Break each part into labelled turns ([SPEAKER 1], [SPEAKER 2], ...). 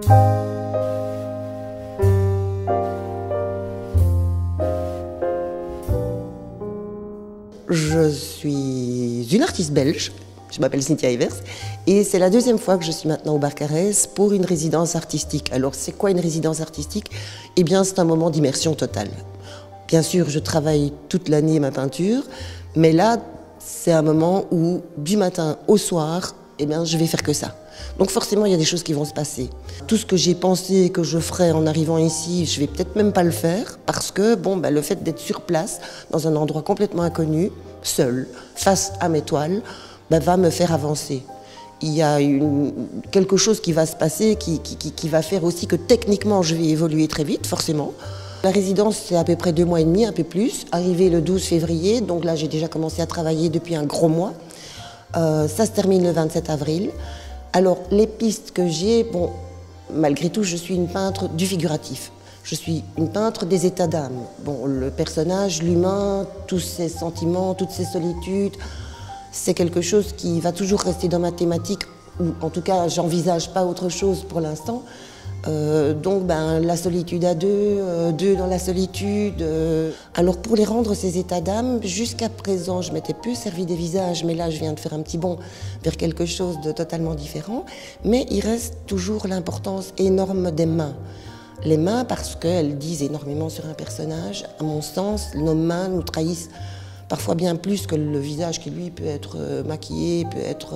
[SPEAKER 1] Je suis une artiste belge, je m'appelle Cynthia Evers, et c'est la deuxième fois que je suis maintenant au Barcarès pour une résidence artistique. Alors c'est quoi une résidence artistique? Eh bien c'est un moment d'immersion totale. Bien sûr, je travaille toute l'année ma peinture, mais là c'est un moment où du matin au soir, eh bien, je vais faire que ça. Donc forcément, il y a des choses qui vont se passer. Tout ce que j'ai pensé que je ferais en arrivant ici, je vais peut-être même pas le faire parce que le fait d'être sur place, dans un endroit complètement inconnu, seul, face à mes toiles, va me faire avancer. Il y a quelque chose qui va se passer qui va faire aussi que techniquement, je vais évoluer très vite, forcément. La résidence, c'est à peu près 2 mois et demi, un peu plus. Arrivé le 12 février, donc là, j'ai déjà commencé à travailler depuis un gros mois. Ça se termine le 27 avril. Alors, les pistes que j'ai, malgré tout, je suis une peintre du figuratif. Je suis une peintre des états d'âme. Le personnage, l'humain, tous ses sentiments, toutes ses solitudes, c'est quelque chose qui va toujours rester dans ma thématique, ou en tout cas, j'envisage pas autre chose pour l'instant. La solitude à deux dans la solitude. Alors pour les rendre ces états d'âme, jusqu'à présent je m'étais plus servi des visages, mais là je viens de faire un petit bond vers quelque chose de totalement différent. Mais il reste toujours l'importance énorme des mains. Les mains parce qu'elles disent énormément sur un personnage. À mon sens, nos mains nous trahissent parfois bien plus que le visage qui, lui, peut être maquillé, peut être...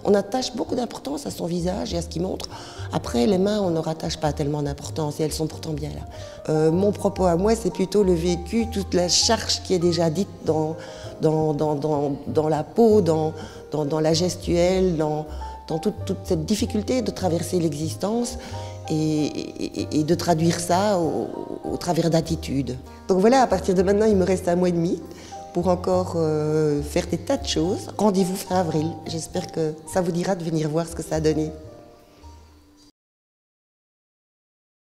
[SPEAKER 1] on attache beaucoup d'importance à son visage et à ce qu'il montre. Après, les mains, on ne rattache pas tellement d'importance et elles sont pourtant bien là. Mon propos à moi, c'est plutôt le vécu, toute la charge qui est déjà dite dans la peau, dans la gestuelle, dans toute cette difficulté de traverser l'existence et de traduire ça au travers d'attitudes. Donc voilà, à partir de maintenant, il me reste 1 mois et demi pour encore faire des tas de choses. Rendez-vous fin avril. J'espère que ça vous dira de venir voir ce que ça a donné.